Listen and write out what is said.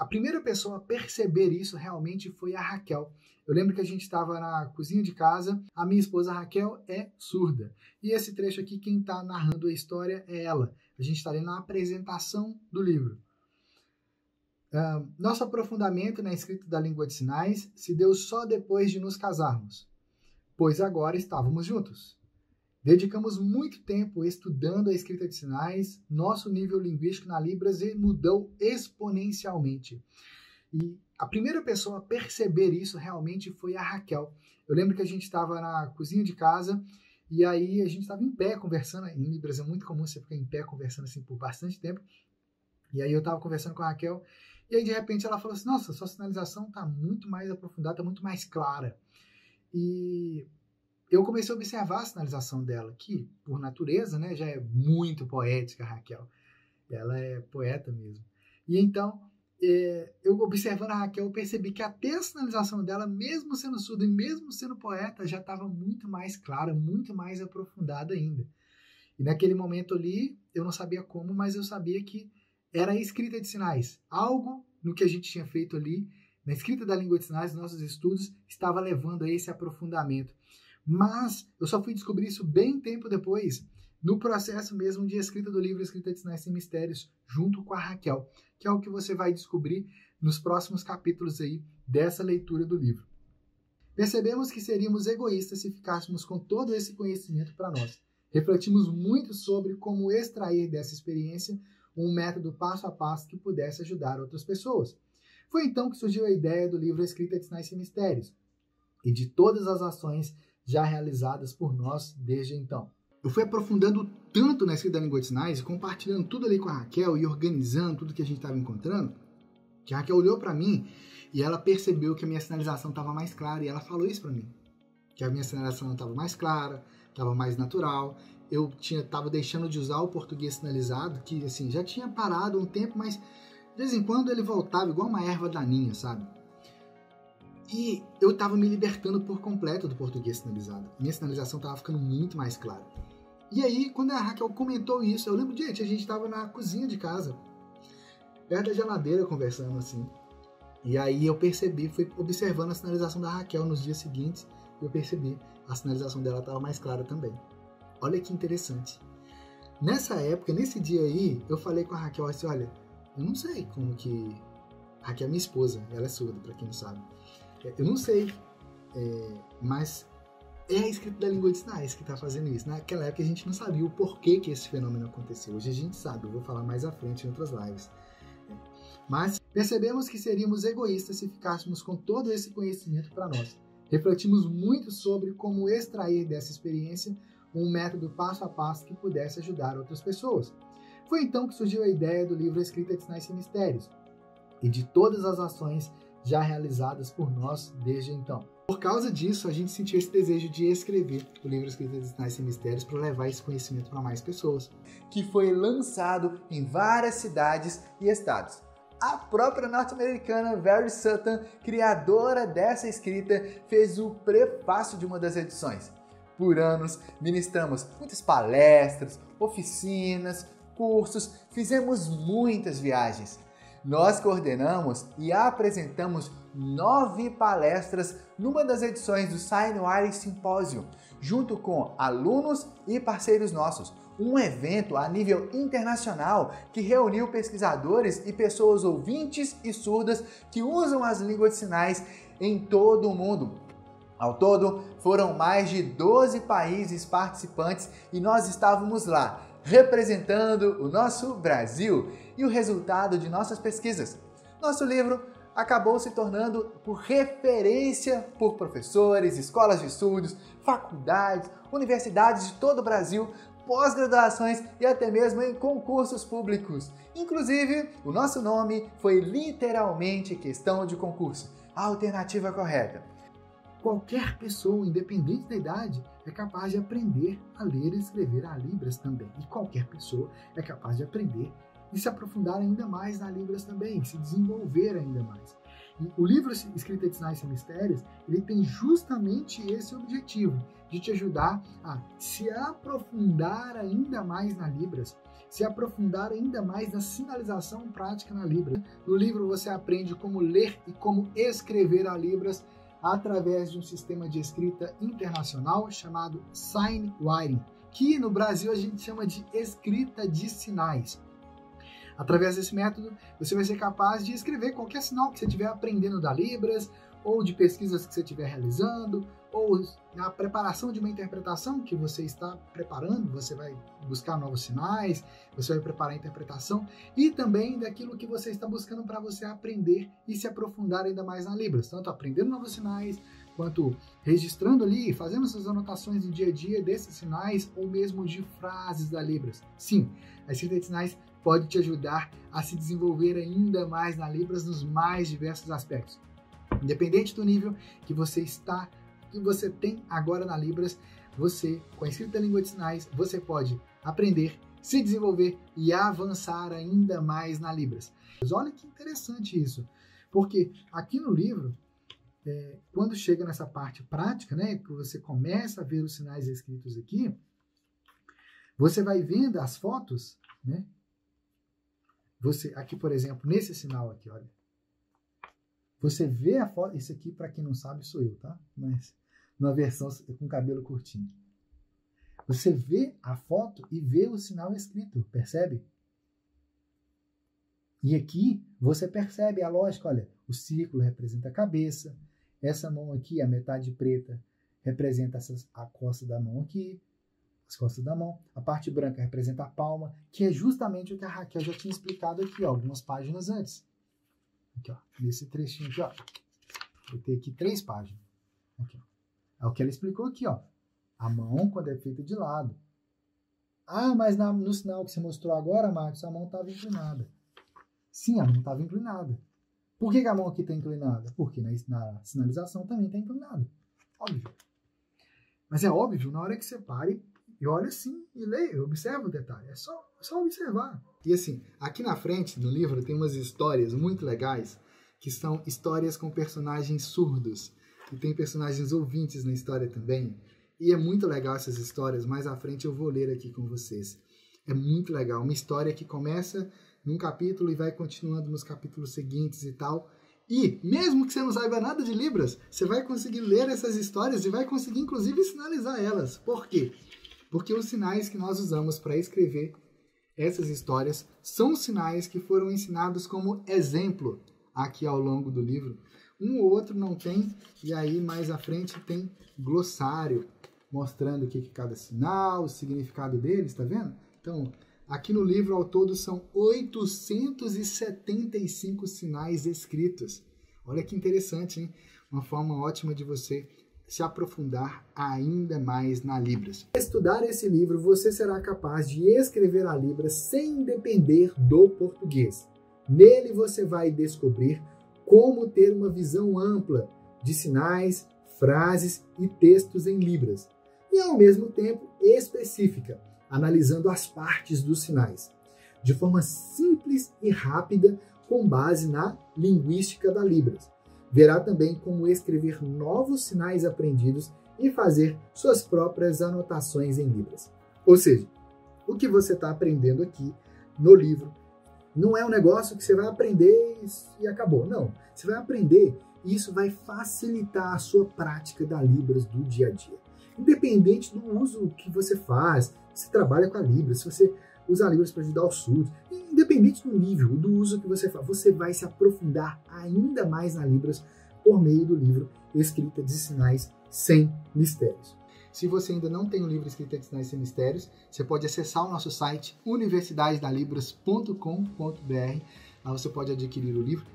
a primeira pessoa a perceber isso realmente foi a Raquel. Eu lembro que a gente estava na cozinha de casa, a minha esposa Raquel é surda. E esse trecho aqui, quem está narrando a história é ela. A gente está lendo a apresentação do livro. Nosso aprofundamento na escrita da língua de sinais se deu só depois de nos casarmos, pois agora estávamos juntos. Dedicamos muito tempo estudando a escrita de sinais, nosso nível linguístico na Libras mudou exponencialmente. E a primeira pessoa a perceber isso realmente foi a Raquel. Eu lembro que a gente estava na cozinha de casa e aí a gente estava em pé conversando. Em Libras é muito comum você ficar em pé conversando assim por bastante tempo. E aí eu estava conversando com a Raquel e aí de repente ela falou assim, nossa, sua sinalização está muito mais aprofundada, está muito mais clara. E eu comecei a observar a sinalização dela, que por natureza, né, já é muito poética, a Raquel. Ela é poeta mesmo. E então, eu observando a Raquel, eu percebi que até a sinalização dela, mesmo sendo surda e mesmo sendo poeta, já estava muito mais clara, muito mais aprofundada ainda. E naquele momento ali, eu não sabia como, mas eu sabia que era a escrita de sinais. Algo no que a gente tinha feito ali, na escrita da língua de sinais, nos nossos estudos, estava levando a esse aprofundamento. Mas eu só fui descobrir isso bem tempo depois, no processo mesmo de escrita do livro Escrita de Sinais Sem Mistérios, junto com a Raquel, que é o que você vai descobrir nos próximos capítulos aí dessa leitura do livro. Percebemos que seríamos egoístas se ficássemos com todo esse conhecimento para nós. Refletimos muito sobre como extrair dessa experiência um método passo a passo que pudesse ajudar outras pessoas. Foi então que surgiu a ideia do livro Escrita de Sinais Sem Mistérios e de todas as ações já realizadas por nós desde então. Eu fui aprofundando tanto na escrita da língua de sinais, compartilhando tudo ali com a Raquel e organizando tudo que a gente estava encontrando, que a Raquel olhou para mim e ela percebeu que a minha sinalização estava mais clara e ela falou isso para mim, que a minha sinalização estava mais clara, estava mais natural. Eu estava deixando de usar o português sinalizado, que assim, já tinha parado um tempo, mas de vez em quando ele voltava igual uma erva daninha, sabe? E eu estava me libertando por completo do português sinalizado. Minha sinalização estava ficando muito mais clara. E aí, quando a Raquel comentou isso, eu lembro, gente, a gente estava na cozinha de casa, perto da geladeira, conversando assim. E aí eu percebi, fui observando a sinalização da Raquel nos dias seguintes, e eu percebi, a sinalização dela estava mais clara também. Olha que interessante. Nessa época, nesse dia aí, eu falei com a Raquel assim, olha, eu não sei como que... A Raquel é minha esposa, ela é surda, para quem não sabe. Eu não sei, mas é a escrita da língua de sinais que está fazendo isso. Naquela época a gente não sabia o porquê que esse fenômeno aconteceu. Hoje a gente sabe, eu vou falar mais à frente em outras lives. Mas percebemos que seríamos egoístas se ficássemos com todo esse conhecimento para nós. Refletimos muito sobre como extrair dessa experiência um método passo a passo que pudesse ajudar outras pessoas. Foi então que surgiu a ideia do livro Escrita de Sinais Sem Mistérios e de todas as ações já realizadas por nós desde então. Por causa disso, a gente sentiu esse desejo de escrever o livro Escrita de Sinais Sem Mistérios para levar esse conhecimento para mais pessoas. Que foi lançado em várias cidades e estados. A própria norte-americana Very Sutton, criadora dessa escrita, fez o prefácio de uma das edições. Por anos, ministramos muitas palestras, oficinas, cursos, fizemos muitas viagens. Nós coordenamos e apresentamos 9 palestras numa das edições do Signwire Symposium, junto com alunos e parceiros nossos. Um evento a nível internacional que reuniu pesquisadores e pessoas ouvintes e surdas que usam as línguas de sinais em todo o mundo. Ao todo, foram mais de 12 países participantes e nós estávamos lá, representando o nosso Brasil e o resultado de nossas pesquisas. Nosso livro acabou se tornando por referência por professores, escolas de estudos, faculdades, universidades de todo o Brasil, pós-graduações e até mesmo em concursos públicos. Inclusive, o nosso nome foi literalmente questão de concurso, a alternativa correta. Qualquer pessoa, independente da idade, é capaz de aprender a ler e escrever a Libras também. E qualquer pessoa é capaz de aprender e se aprofundar ainda mais na Libras também, se desenvolver ainda mais. E o livro Escrita de Sinais Sem Mistérios, ele tem justamente esse objetivo, de te ajudar a se aprofundar ainda mais na Libras, se aprofundar ainda mais na sinalização prática na Libras. No livro você aprende como ler e como escrever a Libras através de um sistema de escrita internacional chamado Signwriting, que no Brasil a gente chama de escrita de sinais. Através desse método, você vai ser capaz de escrever qualquer sinal que você estiver aprendendo da Libras, ou de pesquisas que você estiver realizando, ou na preparação de uma interpretação que você está preparando, você vai buscar novos sinais, você vai preparar a interpretação, e também daquilo que você está buscando para você aprender e se aprofundar ainda mais na Libras, tanto aprendendo novos sinais, quanto registrando ali, fazendo suas anotações do dia a dia desses sinais, ou mesmo de frases da Libras. Sim, a escrita de sinais pode te ajudar a se desenvolver ainda mais na Libras nos mais diversos aspectos. Independente do nível que você tem agora na Libras, você, com a escrita da língua de sinais, você pode aprender, se desenvolver e avançar ainda mais na Libras. Mas olha que interessante isso, porque aqui no livro, quando chega nessa parte prática, né, que você começa a ver os sinais escritos aqui, você vai vendo as fotos, né? Você, aqui, por exemplo, nesse sinal aqui, olha. Você vê a foto, isso aqui, para quem não sabe, sou eu, tá? Mas numa versão com cabelo curtinho. Você vê a foto e vê o sinal escrito, percebe? E aqui você percebe a lógica, olha, o círculo representa a cabeça, essa mão aqui, a metade preta, representa a costa da mão aqui, as costas da mão, a parte branca representa a palma, que é justamente o que a Raquel já tinha explicado aqui, ó, algumas páginas antes. Aqui, ó, nesse trechinho aqui, ó. Vou ter aqui 3 páginas. Aqui, ó. É o que ela explicou aqui, ó. A mão, quando é feita de lado. Ah, mas no sinal que você mostrou agora, Marcos, a mão estava inclinada. Sim, a mão estava inclinada. Por que a mão aqui está inclinada? Porque na sinalização também está inclinada. Óbvio. Mas é óbvio, na hora que você pare e olha assim e leia, observa o detalhe. É só observar. E assim, aqui na frente do livro tem umas histórias muito legais, que são histórias com personagens surdos. E tem personagens ouvintes na história também. E é muito legal essas histórias. Mais à frente eu vou ler aqui com vocês. É muito legal. Uma história que começa num capítulo e vai continuando nos capítulos seguintes e tal. E, mesmo que você não saiba nada de Libras, você vai conseguir ler essas histórias e vai conseguir, inclusive, sinalizar elas. Por quê? Porque os sinais que nós usamos para escrever essas histórias são sinais que foram ensinados como exemplo aqui ao longo do livro. Um ou outro não tem, e aí mais à frente tem glossário, mostrando o que é cada sinal, o significado deles, tá vendo? Então, aqui no livro, ao todo, são 875 sinais escritos. Olha que interessante, hein? Uma forma ótima de você se aprofundar ainda mais na Libras. Ao estudar esse livro, você será capaz de escrever a Libras sem depender do português. Nele você vai descobrir como ter uma visão ampla de sinais, frases e textos em Libras, e ao mesmo tempo específica, analisando as partes dos sinais, de forma simples e rápida, com base na linguística da Libras. Verá também como escrever novos sinais aprendidos e fazer suas próprias anotações em Libras. Ou seja, o que você está aprendendo aqui no livro não é um negócio que você vai aprender e acabou. Não, você vai aprender e isso vai facilitar a sua prática da Libras do dia a dia. Independente do uso que você faz, se trabalha com a Libras, se você usa a Libras para ajudar os surdos, independente do nível, do uso que você faz, você vai se aprofundar ainda mais na Libras por meio do livro Escrita de Sinais Sem Mistérios. Se você ainda não tem o livro Escrita de Sinais Sem Mistérios, você pode acessar o nosso site universidadedalibras.com.br. Lá você pode adquirir o livro.